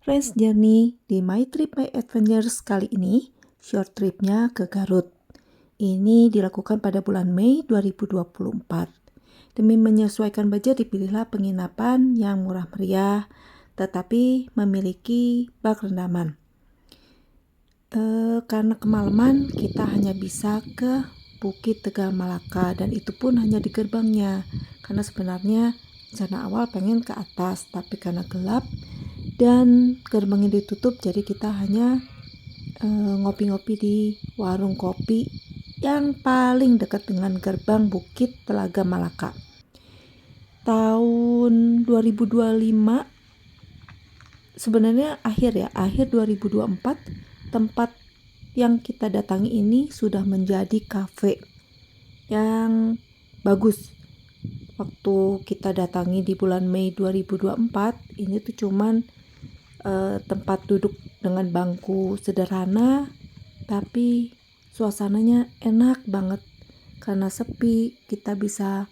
Friends Journey di My Trip My Adventures kali ini, short tripnya ke Garut. Ini dilakukan pada bulan Mei 2024. Demi menyesuaikan budget dipilihlah penginapan yang murah meriah, tetapi memiliki bak rendaman. Karena kemalaman, kita hanya bisa ke Bukit Tegal Malaka, dan itu pun hanya di gerbangnya. Karena sebenarnya rencana awal pengen ke atas, tapi karena gelap dan gerbangnya ditutup, jadi kita hanya ngopi-ngopi di warung kopi yang paling dekat dengan gerbang Bukit Telaga Malaka. Tahun 2025 sebenarnya akhir 2024 tempat yang kita datangi ini sudah menjadi kafe yang bagus. Waktu kita datangi di bulan Mei 2024, ini tuh cuman tempat duduk dengan bangku sederhana, tapi suasananya enak banget karena sepi. Kita bisa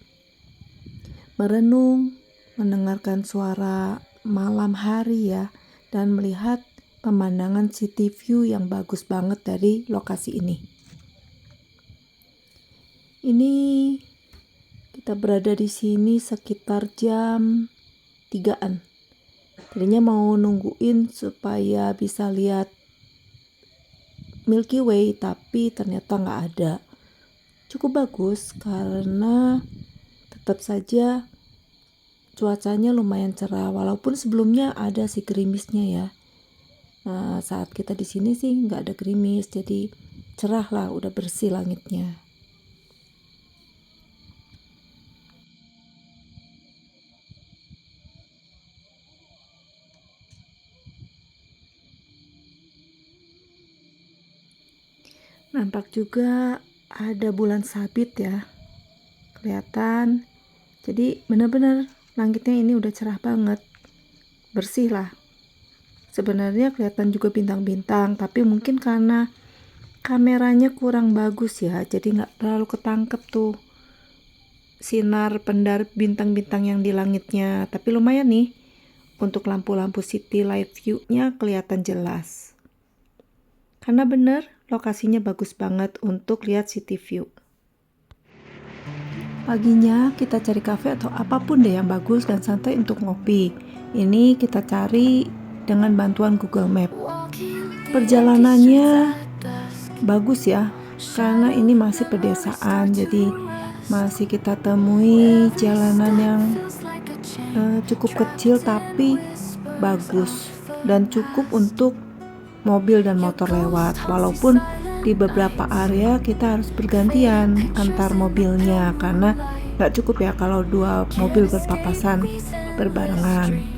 merenung, mendengarkan suara malam hari ya, dan melihat pemandangan city view yang bagus banget dari lokasi ini. Ini kita berada di sini sekitar jam 3-an. Tadinya mau nungguin supaya bisa lihat Milky Way, tapi ternyata nggak ada. Cukup bagus karena tetap saja cuacanya lumayan cerah, walaupun sebelumnya ada si gerimisnya ya. Nah, saat kita di sini sih nggak ada gerimis, jadi cerah lah, udah bersih langitnya. Nampak juga ada bulan sabit ya, kelihatan. Jadi benar-benar langitnya ini udah cerah banget, bersih lah. Sebenarnya kelihatan juga bintang-bintang, tapi mungkin karena kameranya kurang bagus ya, jadi nggak terlalu ketangkep tuh sinar pendar bintang-bintang yang di langitnya. Tapi lumayan nih, untuk lampu-lampu city light view-nya kelihatan jelas. Karena bener, lokasinya bagus banget untuk lihat city view. Paginya kita cari kafe atau apapun deh yang bagus dan santai untuk ngopi. Ini kita cari dengan bantuan Google Map. Perjalanannya bagus ya, karena ini masih pedesaan, jadi masih kita temui jalanan yang cukup kecil tapi bagus dan cukup untuk mobil dan motor lewat. Walaupun di beberapa area kita harus bergantian antar mobilnya karena nggak cukup ya kalau dua mobil berpapasan berbarengan.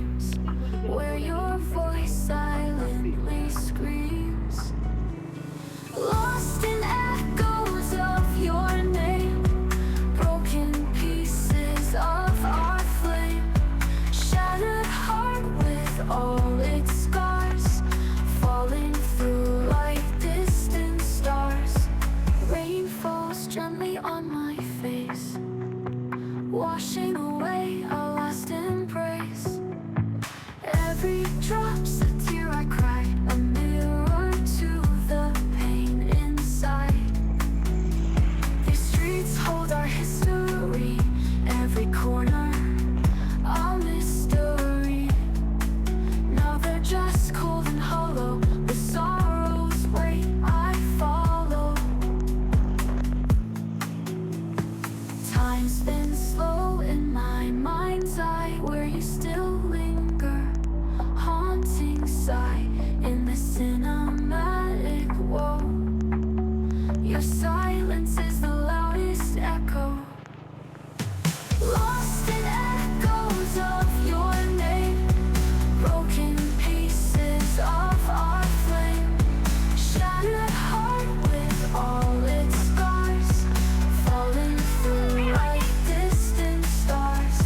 Washing away our last embrace. Every drop's a tear I cry, a mirror to the pain inside. These streets hold our history, every corner a mystery. Now they're just cold and hollow, the sorrow's weight I follow. Time's been slow in my mind's eye, where you still linger, haunting sight in the cinematic woe. Your silence is the loudest echo, lost in echoes of your name, broken pieces of our flame, shattered heart with all its scars, falling through like distant stars.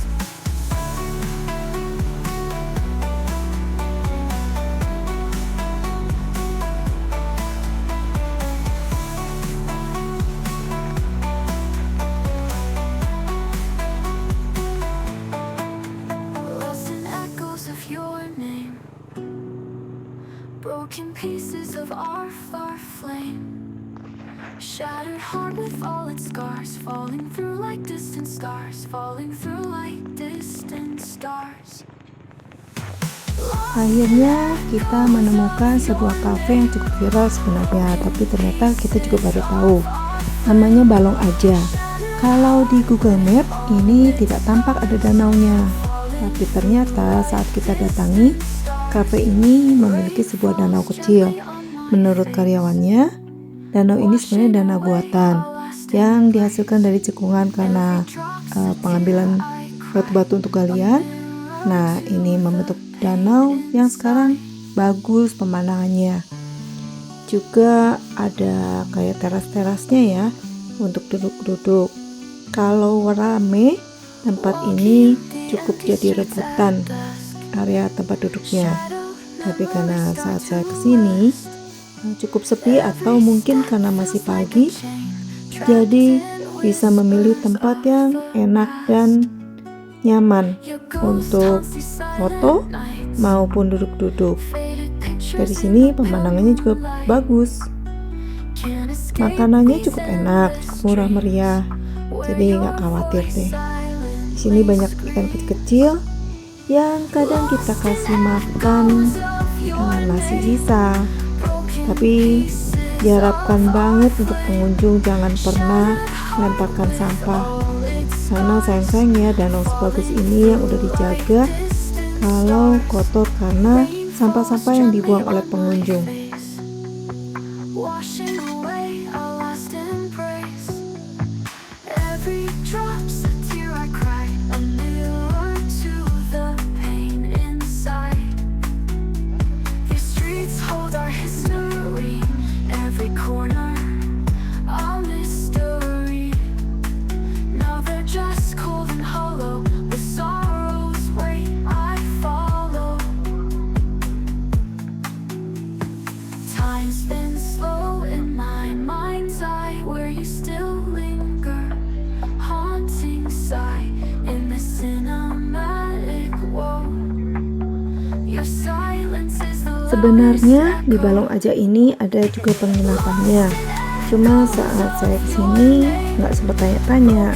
broken pieces of our flame. Shattered heart with all its scars, falling through like distant stars, falling through like distant stars. Akhirnya kita menemukan sebuah kafe yang cukup viral sebenarnya, tapi ternyata kita juga baru tahu. Namanya Balong Aja. Kalau di Google Map ini tidak tampak ada danaunya, tapi ternyata saat kita datangi, kafe ini memiliki sebuah danau kecil. Menurut karyawannya, danau ini sebenarnya danau buatan yang dihasilkan dari cekungan karena pengambilan batu-batu untuk galian. Nah, ini membentuk danau yang sekarang bagus pemandangannya. Juga ada kayak teras-terasnya ya untuk duduk-duduk. Kalau rame, tempat ini cukup jadi rebutan area tempat duduknya. Tapi karena saat saya kesini cukup sepi atau mungkin karena masih pagi, jadi bisa memilih tempat yang enak dan nyaman untuk foto maupun duduk-duduk. Dari sini pemandangannya juga bagus. Makanannya cukup enak, cukup murah meriah. Jadi nggak khawatir deh. Di sini banyak ikan kecil-kecil yang kadang kita kasih makan nasi sisa. Tapi diharapkan banget untuk pengunjung jangan pernah melemparkan sampah. Karena sayang-sayang ya danau sebagus ini yang udah dijaga kalau kotor karena sampah-sampah yang dibuang oleh pengunjung. Washing away our last embrace. Every drop's a tear I cry, a mirror to the pain inside. These streets hold our history, every corner a mystery. Now they're just cold and hollow, with sorrow's weight I follow. Time's been slow in my mind's eye, where you still linger, haunting sight in the cinematic woe. Your silence is the Sebenarnya di Balong Aja ini ada juga penginapannya. Cuma saat saya kesini nggak sempat tanya-tanya.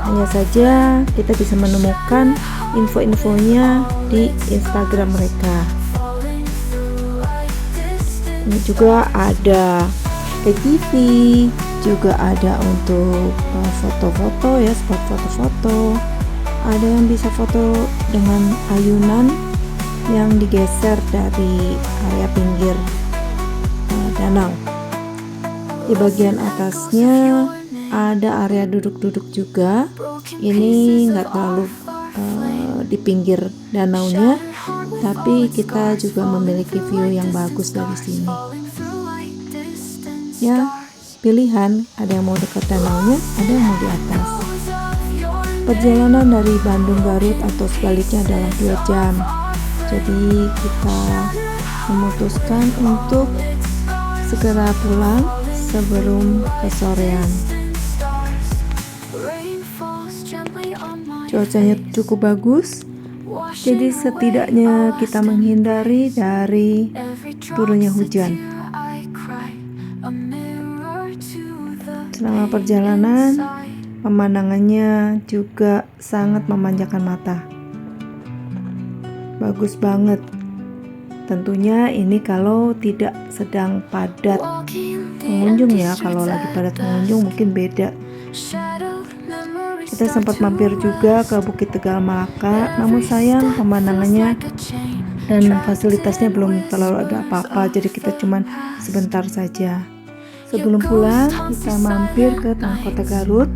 Hanya saja kita bisa menemukan info-infonya di Instagram mereka. Ini juga ada ATV, juga ada untuk foto-foto ya, spot foto-foto. Ada yang bisa foto dengan ayunan yang digeser dari area pinggir danau. Di bagian atasnya ada area duduk-duduk juga. Ini nggak terlalu di pinggir danaunya, tapi kita juga memiliki view yang bagus dari sini. Ya, pilihan, ada yang mau dekat danaunya, ada yang mau di atas. Perjalanan dari Bandung Garut atau sebaliknya adalah 2 jam. Jadi kita memutuskan untuk segera pulang sebelum kesorean. Cuacanya cukup bagus, jadi setidaknya kita menghindari dari turunnya hujan. Selama perjalanan, pemandangannya juga sangat memanjakan mata. Bagus banget. Tentunya ini kalau tidak sedang padat pengunjung ya. Kalau lagi padat pengunjung mungkin beda. Kita sempat mampir juga ke Bukit Tegal Malaka, namun sayang pemandangannya dan fasilitasnya belum terlalu ada apa-apa, jadi kita cuman sebentar saja. Sebelum pulang, kita mampir ke Tengah Kota Garut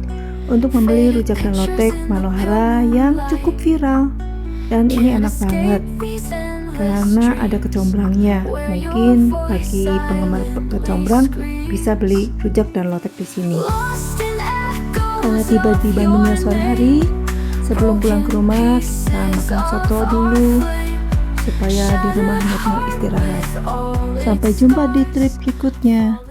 untuk membeli rujak dan lotek Manohara yang cukup viral. Dan ini enak banget karena ada kecombrangnya. Mungkin bagi penggemar kecombrang bisa beli rujak dan lotek di sini. Karena tiba di Bandungnya sore hari, sebelum pulang ke rumah kita makan soto dulu supaya di rumah mau istirahat. Sampai jumpa di trip berikutnya.